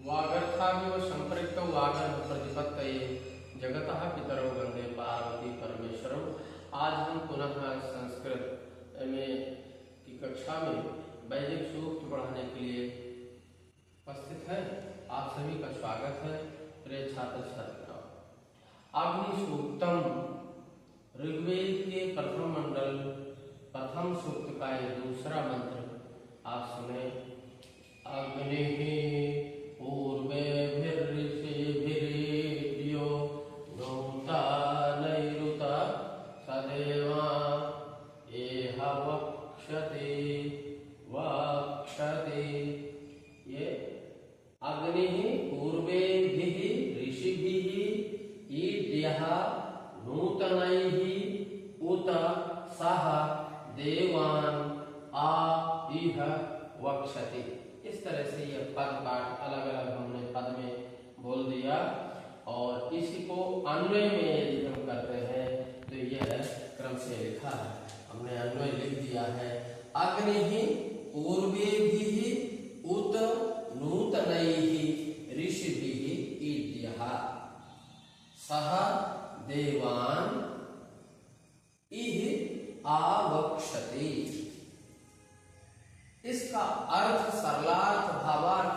वागर्थाविव संपृक्तौ वागर्थ प्रतिपत्तये जगतः पितरौ वंदे पार्वती परमेश्वरौ। आज हम पुनः संस्कृत में की कक्षा में वैदिक सूक्त पढ़ाने के लिए उपस्थित है। आप सभी का स्वागत है। प्रिय छात्र छात्राओं, अग्नि सूक्तम ऋग्वेद के प्रथम मंडल प्रथम सूक्त का ये दूसरा मंत्र आप सुने। अग्नि पूर्वेभिर्ऋषिभिर्यो नोता नैरुता सदेवा एह वक्षते वक्षते। ये अग्नि पूर्वेभिः ऋषिभिः ईड्यः नूतनैः उत सह देवान् आ इह वक्षते। इस तरह से ये पद पाठ अलग अलग हमने पद में बोल दिया और इसी को अन्वय में यदि हम करते हैं तो यह क्रम से लिखा है। हमने अन्वय लिख दिया है। अग्नि पूर्वेभिः उत नूतनैः ऋषिभिः ईड्यः सह देवान् इह आवक्षते। इसका अर्थ, सरलार्थ, भावार्थ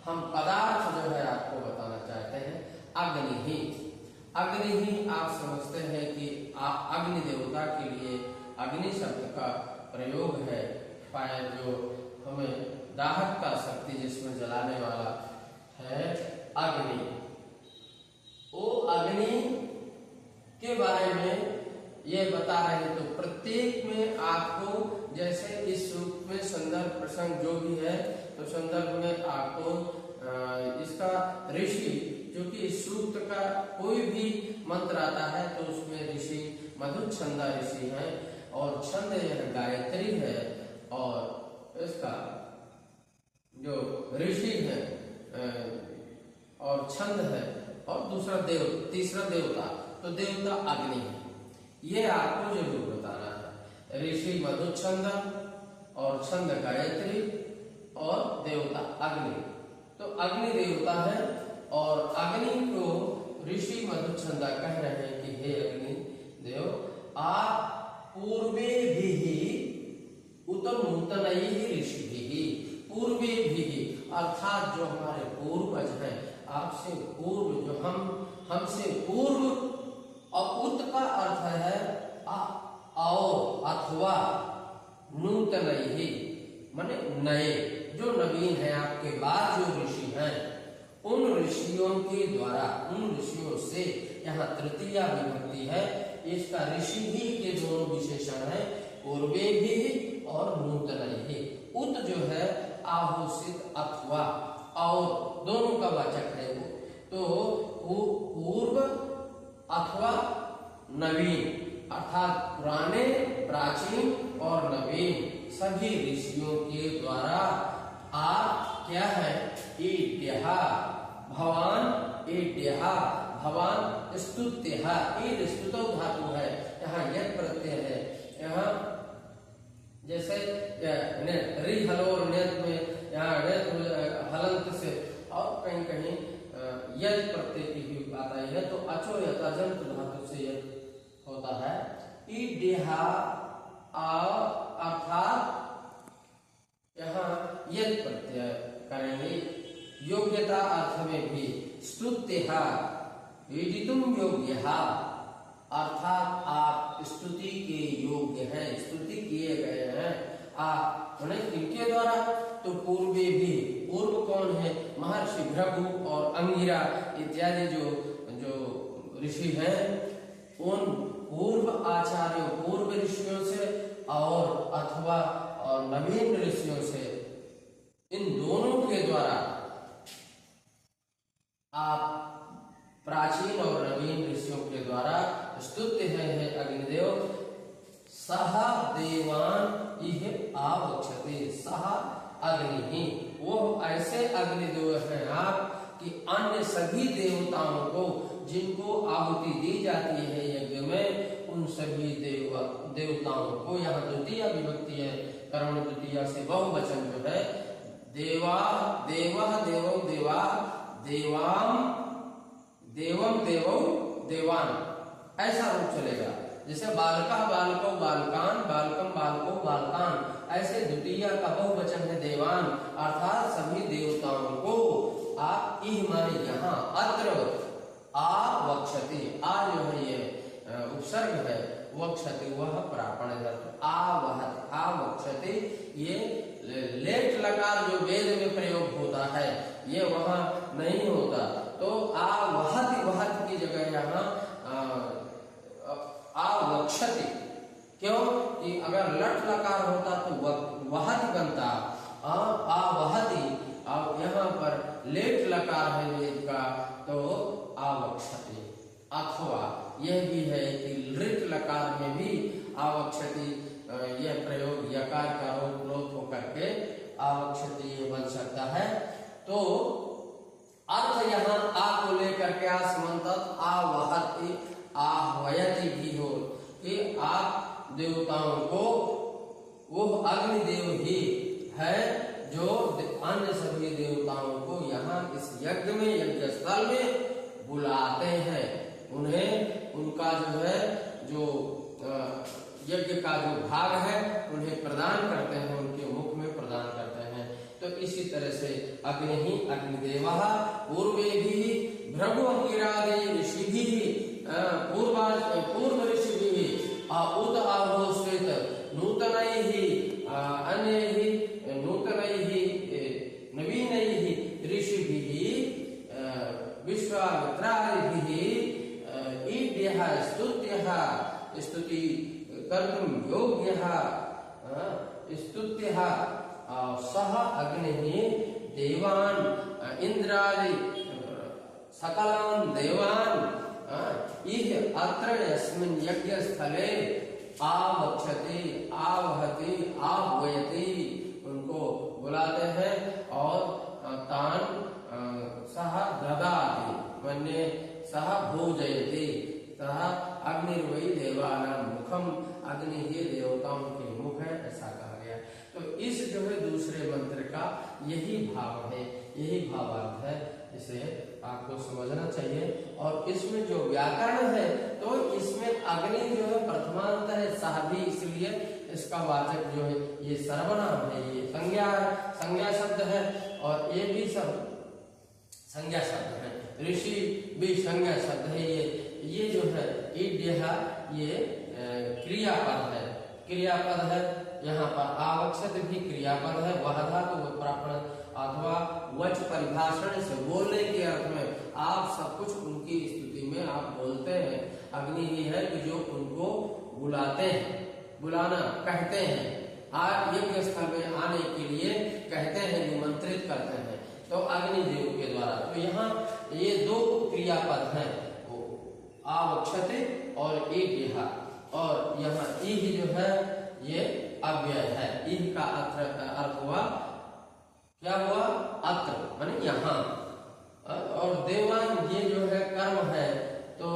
हम पदार्थ जो है आपको बताना चाहते हैं। अग्नि ही आप समझते हैं कि अग्नि देवता के लिए अग्नि शब्द का प्रयोग है। शायद जो हमें दाहक का शक्ति जिसमें जलाने वाला है अग्नि, वो अग्नि के बारे में ये बता रहे हैं। तो प्रत्येक में आपको जैसे इस सूक्त में संदर्भ प्रसंग जो भी है तो संदर्भ में आपको इसका ऋषि, क्योंकि इस सूक्त का कोई भी मंत्र आता है तो उसमें ऋषि मधुच्छंदा ऋषि हैं और छंद यह गायत्री है और इसका जो ऋषि है और छंद है और दूसरा तीसरा देवता, तो देवता अग्नि है। ये आपको जरूर बताना है। ऋषि मधुच्छंद और छंद गायत्री और देवता अग्नि, तो अग्नि देवता है और अग्नि को ऋषि मधुच्छंदा कह रहे हैं कि हे अग्नि देव, आप पूर्वे भी उत नूतनैः ऋषिभिः, पूर्वे भी अर्थात जो हमारे पूर्वज हैं, आपसे पूर्व, जो हमसे पूर्व, और उत का अर्थ है और अथवा, नूतनैः माने नए, जो नवीन है, आपके बाद जो ऋषि हैं उन ऋषियों के द्वारा, उन ऋषियों से, यहाँ तृतीया विभक्ति है। इसका ऋषि भी के दोनों विशेषण है, पूर्वे भी और नूतनैः। उत जो है आहोषित अथवा और दोनों का वाचक है वो, तो पूर्व अथवा नवीन, अर्थात पुराने, प्राचीन और नवीन सभी ऋषियों के द्वारा आप क्या है, ईड्यः भवान, ईड्यः भवान स्तुत्यः, ईड स्तुतो धातु है, यहाँ यद प्रत्यय है। यहाँ जैसे रि हलोर नेत में यहाँ हलंत से और कहीं कहीं यद प्रत्यय की भी बात आई है, तो अचो यथाजंत धातु से यद होता है। ईड्यः अर्थात यहाँ यद प्रत्यय करेंगे। योग्यता अर्थ में भी स्तुत्यः ईडितुम योग्यः, अर्थात आप स्तुति के योग्य हैं, स्तुति किए गए हैं। आप किनके द्वारा, तो पूर्वे भी, पूर्व कौन है, महर्षि भृगु और अंगिरा इत्यादि जो ऋषि हैं, उन पूर्व आचार्यों, पूर्व ऋषियों से और अथवा और नवीन ऋषियों से, इन दोनों के द्वारा आप प्राचीन और नवीन ऋषियों के द्वारा स्तुत्य है अग्निदेव। सह देवान इह आवक्षते, सह अग्नि ही, वो ऐसे अग्निदेव हैं आप कि अन्य सभी देवताओं को, जिनको आहुति दी जाती है यज्ञ में, उन सभी देवताओं को, यहाँ द्वितीय विभक्ति है, कर्म द्वितीय से बहुवचन जो है, देवा देवः देवो देवा देवाम, देवम देवौ देवान, ऐसा रूप चलेगा। जैसे बालका बालको बालकान, बालकम बालको बालकान, ऐसे द्वितीय का बहुवचन है देवान, अर्थात सभी देवताओं को आप इह माने यहाँ अत्र आवक्षति, आ जो है ये उपसर्ग है, वक्षति वह प्रापण आवहत, आवक्षति, ये लेट लकार जो वेद में प्रयोग होता है ये वहां नहीं होता, तो आवहति, वहत की जगह यहाँ आवक्षति। क्यों कि अगर लट लकार होता तो वहति बनता, आवहति, अब यहाँ पर लेट लकार है वेद का तो आवक्षति। अथवा यह भी है कि लृट लकार में भी आवक्षति यह प्रयोग यकार का लोप होकर के आवक्षति ये बन सकता है। तो अर्थ यहाँ आ को लेकर के आसमंत आवहति आहवयति भी हो कि आप देवताओं को वो अग्निदेव ही है जो अन्य सभी देवताओं को यहाँ इस यज्ञ में, यज्ञ स्थल में बुलाते हैं, उन्हें उनका जो है जो यज्ञ का जो भाग है उन्हें प्रदान करते हैं, उनके मुख में प्रदान करते हैं। तो इसी तरह से अग्नि ही अग्निदेवः पूर्वे भी भृगु अंगिरादि ऋषिभिः पूर्व ऋषिभिः उत आहो श्वेत नूतनैः अन्यैः नूतनैः नवीनैः ऋषिभिः विश्वामित्रादिभिः ईड्यः स्तुत्यः स्तुति कर्तुं योग्यः स्तुत्यः सः अग्निः देवान् इंद्रादि सकलान् देवान् इह अत्र यस्मिन् यज्ञ स्थले आवक्षति आवहति आहवयति, उनको बुलाते हैं और तान सह ददाति मन्ये सह भोजयति, सह अग्निर्वै देवानां मुखम, अग्नि ये देवताओं के मुख है, ऐसा कहा गया। तो इस जो है दूसरे मंत्र का यही भाव है, यही भावार्थ है, इसे आपको समझना चाहिए। और इसमें जो व्याकरण है तो इसमें अग्नि जो है प्रथमांत है, सह भी, इसलिए इसका वाचक जो है ये सर्वनाम है, ये संज्ञा शब्द है और ये भी सब संज्ञा शब्द है, ऋषि भी संज्ञा शब्द है। ये जो है ईड्यः ये क्रियापद है, क्रियापद है। यहाँ पर आवक्षत भी क्रियापद है, वह धातु प्रापण अथवा वच परिभाषण से बोलने के अर्थ में आप सब कुछ उनकी स्तुति में आप बोलते हैं। अग्नि ही है कि जो उनको बुलाते हैं, बुलाना कहते हैं, आप यज्ञ स्थल में आने के लिए कहते हैं, निमंत्रित करते हैं, तो अग्निदेव के द्वारा। तो यहाँ ये दो क्रियापद हैं, आवक्षते और ईड्यः, और यहाँ ईह जो है ये अव्यय है। ईह का अर्थ हुआ, क्या हुआ, अत्र माने यहाँ, और देवान ये जो है कर्म है, तो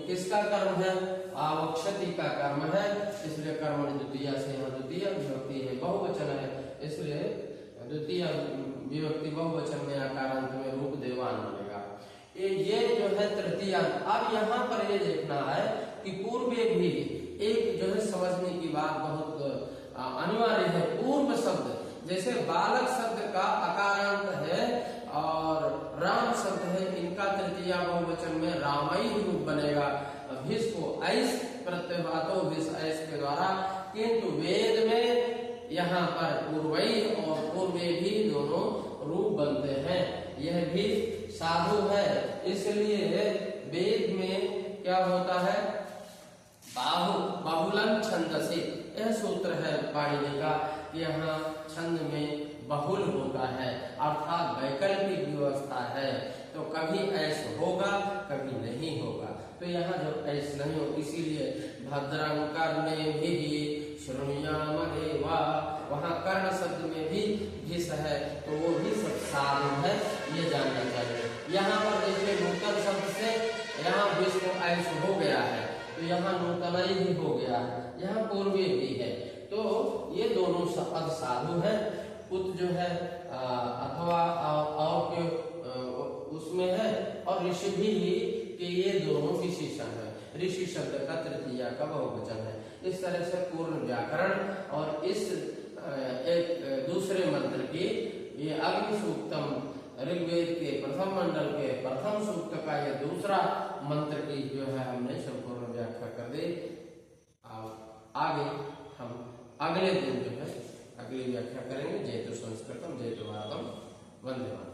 किसका कर्म है, आवक्षति का कर्म है, इसलिए कर्म द्वितीय से यहाँ द्वितीय विभक्ति है, बहुवचन है, इसलिए द्वितीय विभक्ति बहुवचन में आकारांत में रूप देवान बनेगा। ये जो है तृतीय। अब यहाँ पर ये देखना है कि पूर्वे भी एक जो है समझने की बात बहुत अनिवार्य है। पूर्व शब्द जैसे बालक शब्द का अकारांत है और राम शब्द है, इनका तृतीय बहुवचन में रामई रूप बनेगा, भिस को ऐस प्रत्यय बातो भिस ऐस के द्वारा, किंतु वेद में यहाँ पर पूर्वई और पूर्वे भी दोनों रूप बनते हैं। यह भी साधु है, इसलिए वेद में क्या होता है, बहुलम छंदसि, यह सूत्र है पाणिनि का, यहाँ छंद में बहुल होता है, अर्थात वैकल्पिक व्यवस्था है, तो कभी ऐसा होगा कभी नहीं होगा। तो यहाँ जो ऐसा नहीं हो, इसीलिए भद्रं कर्णेभिः शृणुयाम देवा, वहाँ कर्ण शब्द में भी भिस है, तो वो भी सब साधु है, ये जानना चाहिए। यहाँ पर देखिए नूतन शब्द से यहाँ भिस को ऐसा हो गया है, तो यहाँ नूतन ही हो गया है, यहाँ पूर्वी भी है, तो ये दोनों शब्द साधु है। उत जो है अथवा और उसमें उसमें है, और ऋषि भी कि ये दोनों विशेषण है। ऋषि शब्द का तृतीया का बहुवचन है। इस तरह से पूर्ण व्याकरण और इस एक दूसरे मंत्र की ये अग्नि सूक्तम ऋग्वेद के प्रथम मंडल के प्रथम सूक्त का ये दूसरा मंत्र की जो है हमने संपूर्ण व्याख्या कर दी। आगे हम अगले दिन जो है अगली व्याख्या करेंगे। जयतु संस्कृतम जयतु भारतम, वंदे मातरम।